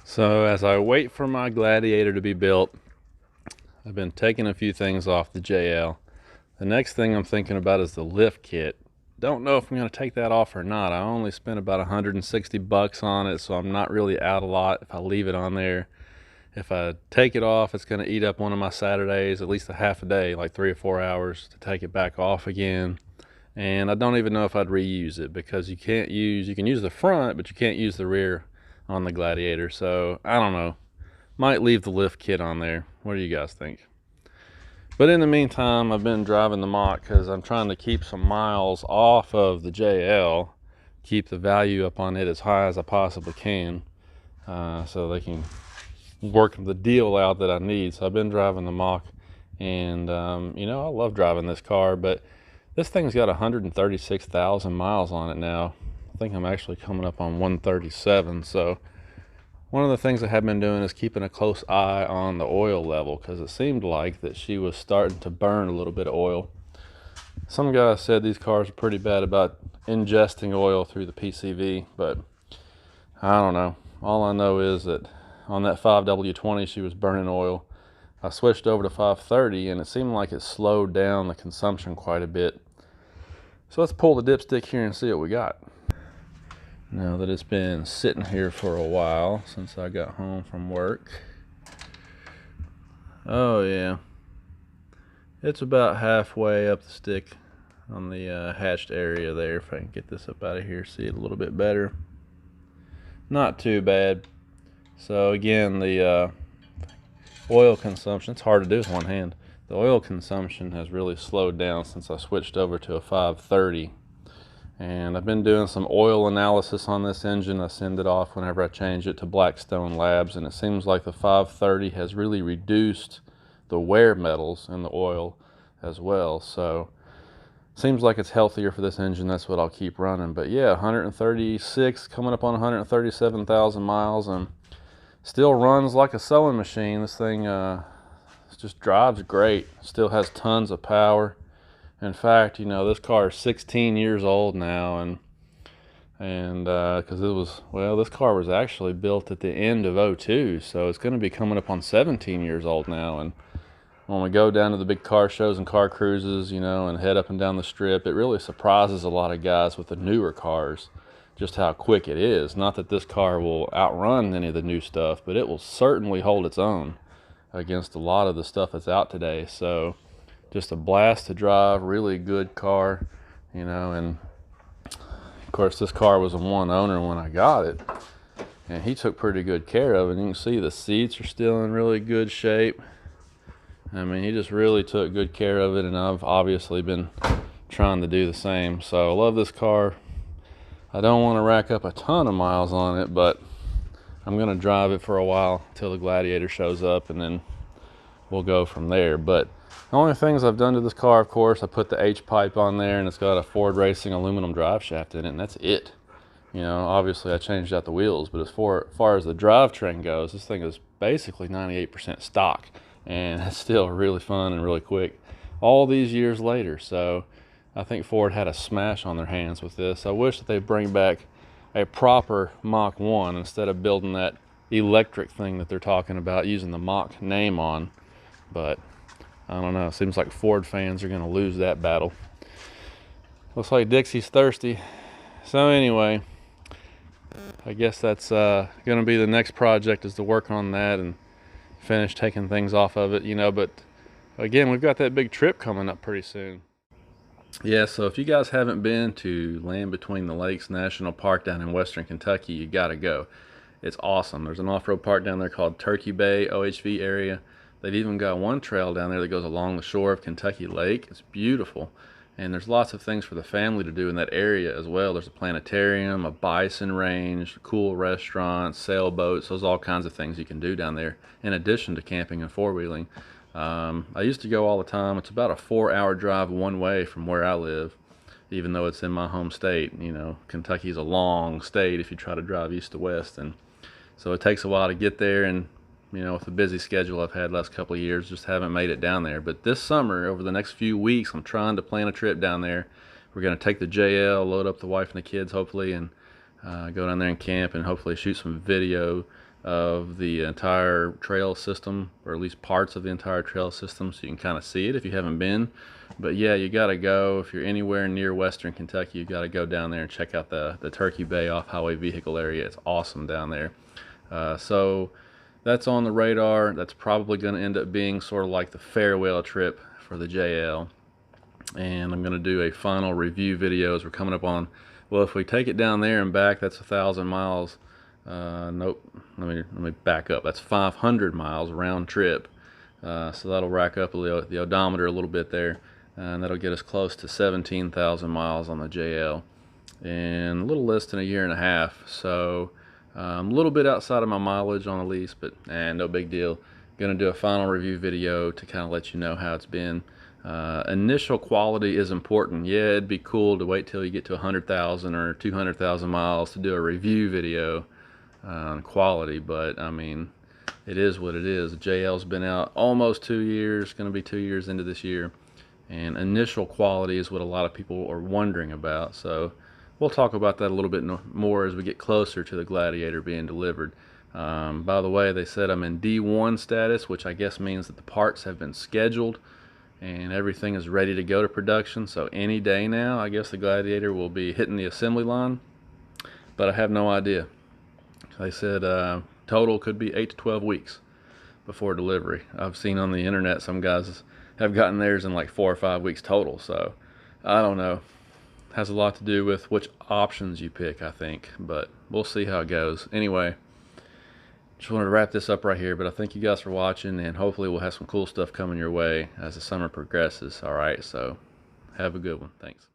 So as I wait for my Gladiator to be built, I've been taking a few things off the JL. The next thing I'm thinking about is the lift kit. Don't know if I'm going to take that off or not. I only spent about 160 bucks on it, so I'm not really out a lot if I leave it on there. If I take it off, it's going to eat up one of my Saturdays, at least a half a day, like 3 or 4 hours to take it back off again. And I don't even know if I'd reuse it, because you can use the front, but you can't use the rear on the Gladiator. So I don't know, might leave the lift kit on there. What do you guys think? But in the meantime, I've been driving the Mach because I'm trying to keep some miles off of the JL, keep the value up on it as high as I possibly can, so they can work the deal out that I need. So I've been driving the Mach, and I love driving this car, but this thing's got 136,000 miles on it now. I think I'm actually coming up on 137. So one of the things I have been doing is keeping a close eye on the oil level, because it seemed like that she was starting to burn a little bit of oil. Some guys said these cars are pretty bad about ingesting oil through the PCV, but I don't know. All I know is that on that 5W20 she was burning oil. I switched over to 530 and it seemed like it slowed down the consumption quite a bit. So let's pull the dipstick here and see what we got. Now that it's been sitting here for a while since I got home from work. Oh yeah, it's about halfway up the stick on the hatched area there. If I can get this up out of here, see it a little bit better. Not too bad. So again, the oil consumption, it's hard to do with one hand. The oil consumption has really slowed down since I switched over to a 530. And I've been doing some oil analysis on this engine. I send it off whenever I change it to Blackstone Labs, and it seems like the 530 has really reduced the wear metals in the oil as well. So seems like it's healthier for this engine. That's what I'll keep running. But yeah, 136, coming up on 137,000 miles, and still runs like a sewing machine. This thing just drives great. Still has tons of power. In fact, this car is 16 years old now, and because this car was actually built at the end of '02, so it's going to be coming up on 17 years old now. And when we go down to the big car shows and car cruises, and head up and down the strip, it really surprises a lot of guys with the newer cars just how quick it is. Not that this car will outrun any of the new stuff, but it will certainly hold its own against a lot of the stuff that's out today. So just a blast to drive, really good car, and of course this car was a one owner when I got it, and he took pretty good care of it. You can see the seats are still in really good shape. I mean, he just really took good care of it, and I've obviously been trying to do the same. So I love this car. I don't want to rack up a ton of miles on it, but I'm going to drive it for a while until the Gladiator shows up, and then we'll go from there. But the only things I've done to this car, of course, I put the H-pipe on there, and it's got a Ford Racing aluminum drive shaft in it, and that's it. Obviously I changed out the wheels, but as far as the drivetrain goes, this thing is basically 98% stock, and it's still really fun and really quick all these years later. So I think Ford had a smash on their hands with this. I wish that they'd bring back a proper Mach 1 instead of building that electric thing that they're talking about using the Mach name on. But I don't know, it seems like Ford fans are going to lose that battle. Looks like Dixie's thirsty. So anyway, I guess that's going to be the next project, is to work on that and finish taking things off of it, but again, we've got that big trip coming up pretty soon. Yeah, so if you guys haven't been to Land Between the Lakes National Park down in western Kentucky, you got to go. It's awesome. There's an off-road park down there called Turkey Bay OHV area. They've even got one trail down there that goes along the shore of Kentucky Lake. It's beautiful. And there's lots of things for the family to do in that area as well. There's a planetarium, a bison range, cool restaurants, sailboats. There's all kinds of things you can do down there in addition to camping and four-wheeling. I used to go all the time. It's about a 4-hour drive one way from where I live, even though it's in my home state. Kentucky's a long state if you try to drive east to west. And so it takes a while to get there, and with the busy schedule I've had last couple of years, just haven't made it down there. But this summer, over the next few weeks, I'm trying to plan a trip down there. We're going to take the JL, load up the wife and the kids, hopefully, and go down there and camp and hopefully shoot some video of the entire trail system, or at least parts of the entire trail system, so you can kind of see it if you haven't been. But yeah, you got to go. If you're anywhere near Western Kentucky, you got to go down there and check out the Turkey Bay off-highway vehicle area. It's awesome down there. So that's on the radar. That's probably going to end up being sort of like the farewell trip for the JL. And I'm going to do a final review video as we're coming up on, well, if we take it down there and back, that's 1,000 miles. Nope, let me back up. That's 500 miles round trip. So that'll rack up the odometer a little bit there, and that'll get us close to 17,000 miles on the JL in a little less than a year and a half. So a little bit outside of my mileage on the lease, but no big deal. Gonna do a final review video to kind of let you know how it's been. Initial quality is important. Yeah, it'd be cool to wait till you get to 100,000 or 200,000 miles to do a review video on quality, but I mean, it is what it is. The JL's been out almost 2 years, going to be 2 years into this year, and initial quality is what a lot of people are wondering about. So we'll talk about that a little bit more as we get closer to the Gladiator being delivered. By the way, they said I'm in D1 status, which I guess means that the parts have been scheduled and everything is ready to go to production. So any day now, I guess the Gladiator will be hitting the assembly line, but I have no idea. They said total could be 8 to 12 weeks before delivery. I've seen on the internet some guys have gotten theirs in like 4 or 5 weeks total. So I don't know. Has a lot to do with which options you pick, I think, but we'll see how it goes. Anyway, just wanted to wrap this up right here, but I thank you guys for watching, and hopefully we'll have some cool stuff coming your way as the summer progresses. All right, so have a good one. Thanks.